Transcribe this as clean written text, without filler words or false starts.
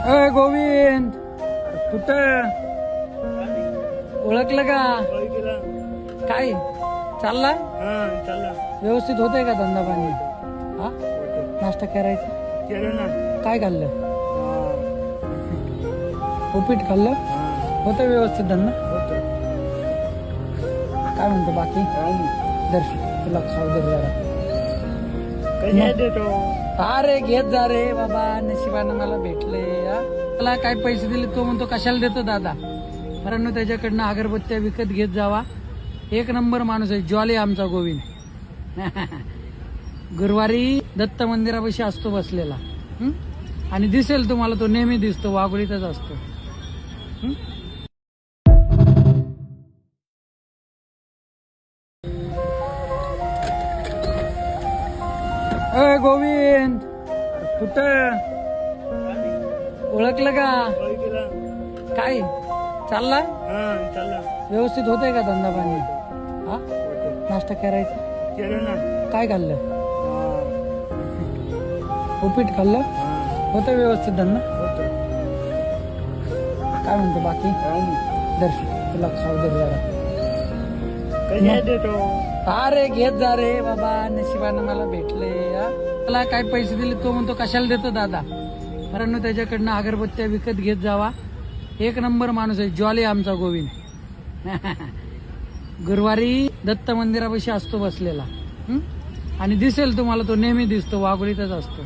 अय गोविंद, कुठं ओळखलं का? काय चालला? व्यवस्थित होतंय का धंदा पाणी? हा, नाश्ता करायचा? काय खाल्लं? उपीट खाल्लं? होतं व्यवस्थित धंदा? काय म्हणतो बाकी? दर्शन तुला खाऊ दे जरा. अरे घेत जा रे बाबा, नशिबानं मला भेटले. मला काय पैसे दिले तो म्हणतो कशाला देतो दादा. कारण त्याच्याकडनं अगरबत्त्या विकत घेत जावा. एक नंबर माणूस आहे, जॉली आमचा गोविंद. गुरुवारी दत्त मंदिरापाशी असतो बसलेला. आणि दिसेल तुम्हाला, तो नेहमी दिसतो, वाघोलीतच असतो. अय गोविंद, कुठं ओळखलं का? काय चालला? व्यवस्थित होतंय का धंदा पाणी? हा, नाश्ता करायचा? काय खाल्लं? उपीट खाल्लं? होतं व्यवस्थित धंदा? काय म्हणतो बाकी? दर्शन तुला खाऊ दे जरा. अरे घेत जा रे बाबा, नशिबानं मला भेटले. मला काय पैसे दिले तो म्हणतो कशाला देतो दादा. कारण त्याच्याकडनं अगरबत्त्या विकत घेत जावा. एक नंबर माणूस आहे, जॉली आमचा गोविंद. गुरुवारी दत्त मंदिरापाशी असतो बसलेला. आणि दिसेल तुम्हाला, तो नेहमी दिसतो, वाघोलीतच असतो.